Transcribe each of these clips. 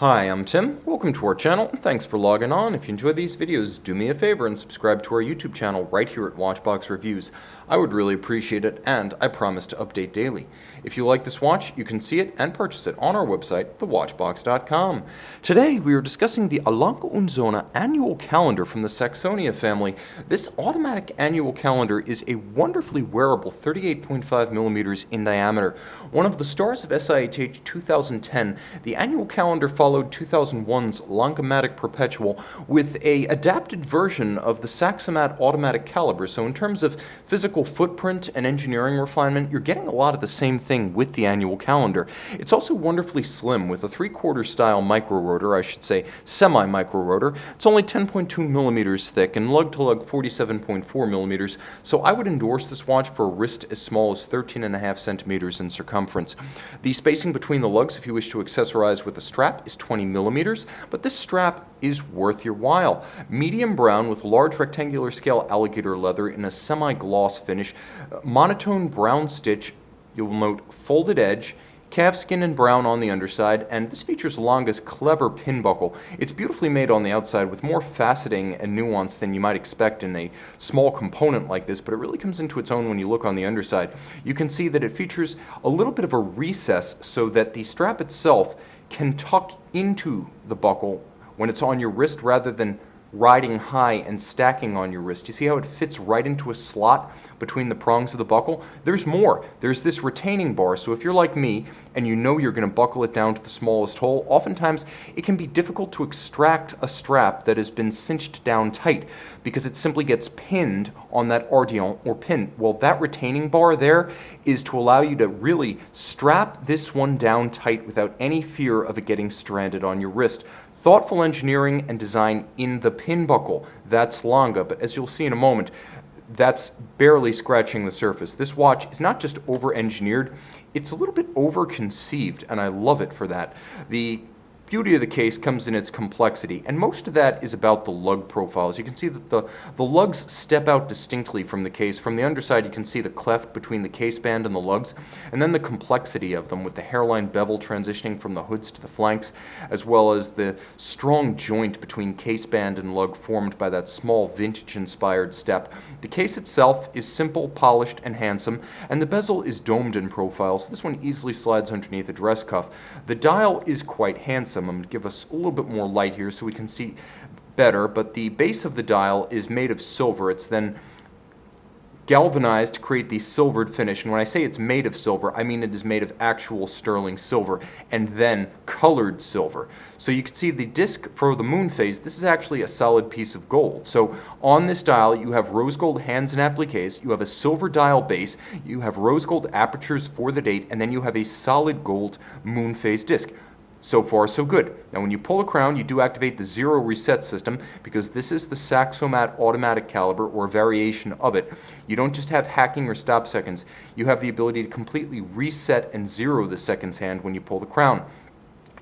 Hi, I'm Tim. Welcome to our channel, and thanks for logging on. If you enjoy these videos, do me a favor and subscribe to our YouTube channel right here at Watchbox Reviews. I would really appreciate it, and I promise to update daily. If you like this watch, you can see it and purchase it on our website, thewatchbox.com. Today, we are discussing the Lange Söhne annual calendar from the Saxonia family. This automatic annual calendar is a wonderfully wearable 38.5 millimeters in diameter. One of the stars of SIHH 2010, the annual calendar followed 2001's Lange Perpetual with a adapted version of the Saxomat automatic caliber. So in terms of physical footprint and engineering refinement, you're getting a lot of the same thing with the annual calendar. It's also wonderfully slim with a 3/4 style micro rotor, I should say semi-micro rotor. It's only 10.2 millimeters thick and lug-to-lug 47.4 millimeters, so I would endorse this watch for a wrist as small as 13.5 centimeters in circumference. The spacing between the lugs, if you wish to accessorize with a strap, is 20 millimeters, but this strap is worth your while. Medium brown with large rectangular scale alligator leather in a semi-gloss finish, monotone brown stitch, you'll note folded edge, calfskin and brown on the underside, and this features Lange's clever pin buckle. It's beautifully made on the outside with more faceting and nuance than you might expect in a small component like this, but it really comes into its own when you look on the underside. You can see that it features a little bit of a recess so that the strap itself can tuck into the buckle when it's on your wrist rather than riding high and stacking on your wrist. You see how it fits right into a slot between the prongs of the buckle? There's more. There's this retaining bar, so if you're like me and you know you're going to buckle it down to the smallest hole, oftentimes it can be difficult to extract a strap that has been cinched down tight because it simply gets pinned on that ardillon or pin. Well, that retaining bar there is to allow you to really strap this one down tight without any fear of it getting stranded on your wrist. Thoughtful engineering and design in the pin buckle, that's Lange, but as you'll see in a moment, that's barely scratching the surface. This watch is not just over-engineered, it's a little bit over-conceived, and I love it for that. The beauty of the case comes in its complexity, and most of that is about the lug profiles. You can see that the lugs step out distinctly from the case. From the underside, you can see the cleft between the case band and the lugs, and then the complexity of them with the hairline bevel transitioning from the hoods to the flanks, as well as the strong joint between case band and lug formed by that small vintage-inspired step. The case itself is simple, polished, and handsome, and the bezel is domed in profile, so this one easily slides underneath a dress cuff. The dial is quite handsome. I'm going to give us a little bit more light here so we can see better, but the base of the dial is made of silver. It's then galvanized to create the silvered finish, and when I say it's made of silver, I mean it is made of actual sterling silver and then colored silver. So you can see the disc for the moon phase, this is actually a solid piece of gold. So on this dial you have rose gold hands and appliques, you have a silver dial base, you have rose gold apertures for the date, and then you have a solid gold moon phase disc. So far, so good. Now, when you pull the crown, you do activate the zero reset system because this is the Saxomat automatic caliber or a variation of it. You don't just have hacking or stop seconds. You have the ability to completely reset and zero the seconds hand when you pull the crown.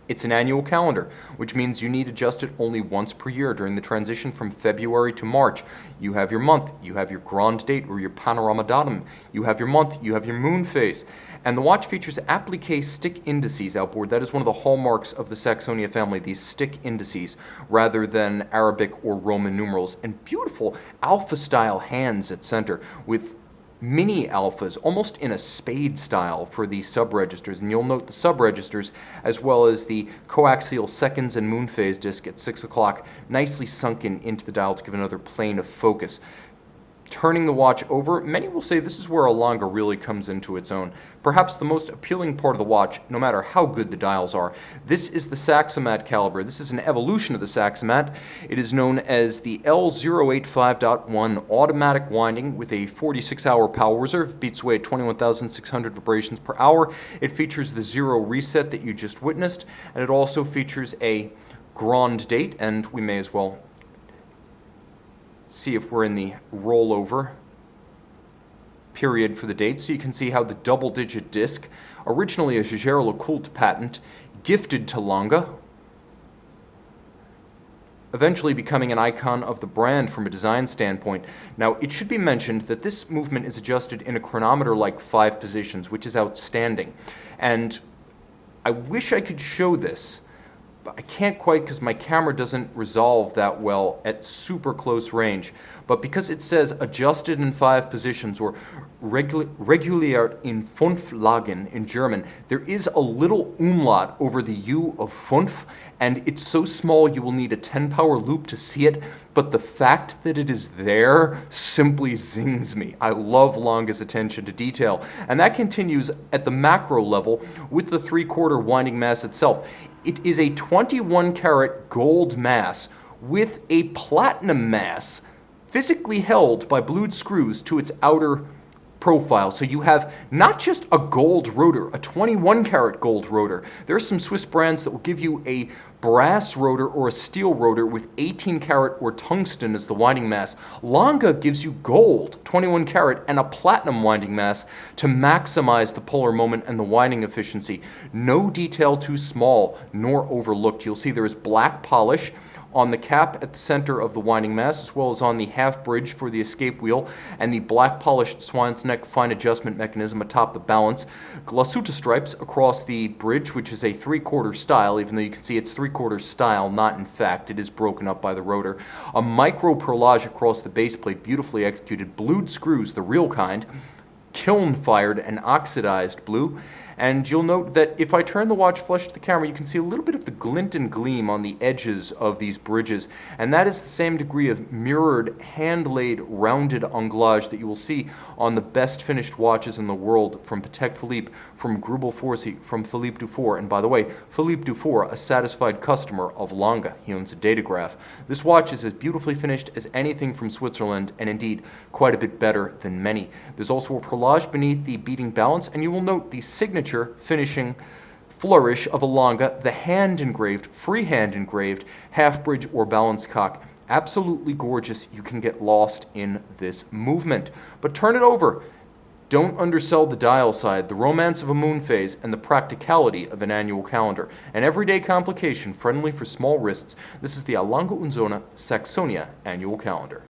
It's an annual calendar, which means you need to adjust it only once per year during the transition from February to March. You have your month, you have your grand date or your panorama datum, you have your month, you have your moon phase. And the watch features applique stick indices outboard. That is one of the hallmarks of the Saxonia family, these stick indices, rather than Arabic or Roman numerals. And beautiful alpha-style hands at center with mini alphas, almost in a spade style for the sub-registers. And you'll note the sub-registers as well as the coaxial seconds and moon phase disc at 6 o'clock, nicely sunken into the dial to give another plane of focus. Turning the watch over, many will say this is where a Lange really comes into its own. Perhaps the most appealing part of the watch, no matter how good the dials are. This is the Saxomat caliber. This is an evolution of the Saxomat. It is known as the L085.1 automatic winding with a 46-hour power reserve, beats away at 21,600 vibrations per hour. It features the zero reset that you just witnessed, and it also features a grand date, and we may as well see if we're in the rollover period for the date, so you can see how the double-digit disc, originally a Jaeger-LeCoultre patent, gifted to Lange, eventually becoming an icon of the brand from a design standpoint. Now, it should be mentioned that this movement is adjusted in a chronometer-like 5 positions, which is outstanding. And I wish I could show this, I can't quite because my camera doesn't resolve that well at super close range. But because it says adjusted in 5 positions or reguliert in 5 Lagen in German, there is a little umlaut over the U of 5, and it's so small you will need a 10 power loop to see it, but the fact that it is there simply zings me. I love Lange's attention to detail, and that continues at the macro level with the 3/4 winding mass itself. It is a 21 karat gold mass with a platinum mass physically held by blued screws to its outer profile. So you have not just a gold rotor, a 21 karat gold rotor. There are some Swiss brands that will give you a brass rotor or a steel rotor with 18 karat or tungsten as the winding mass. Lange gives you gold, 21 karat, and a platinum winding mass to maximize the polar moment and the winding efficiency. No detail too small nor overlooked. You'll see there is black polish on the cap at the center of the winding mass, as well as on the half bridge for the escape wheel, and the black polished swine's neck fine adjustment mechanism atop the balance. Glasuta stripes across the bridge, which is a 3/4 style, even though you can see it's 3/4 style, not in fact. It is broken up by the rotor. A micro perlage across the base plate, beautifully executed. Blued screws, the real kind, kiln fired and oxidized blue. And you'll note that if I turn the watch flush to the camera, you can see a little bit of the glint and gleam on the edges of these bridges. And that is the same degree of mirrored, hand-laid, rounded anglage that you will see on the best finished watches in the world from Patek Philippe, from Grubel Forsey, from Philippe Dufour. And by the way, Philippe Dufour, a satisfied customer of Lange. He owns a datograph. This watch is as beautifully finished as anything from Switzerland, and indeed quite a bit better than many. There's also a perlage beneath the beating balance, and you will note the signature finishing flourish of a Lange, the hand engraved, freehand engraved, half bridge or balance cock. Absolutely gorgeous. You can get lost in this movement. But turn it over. Don't undersell the dial side, the romance of a moon phase, and the practicality of an annual calendar. An everyday complication friendly for small wrists. This is the Lange Söhne Saxonia annual calendar.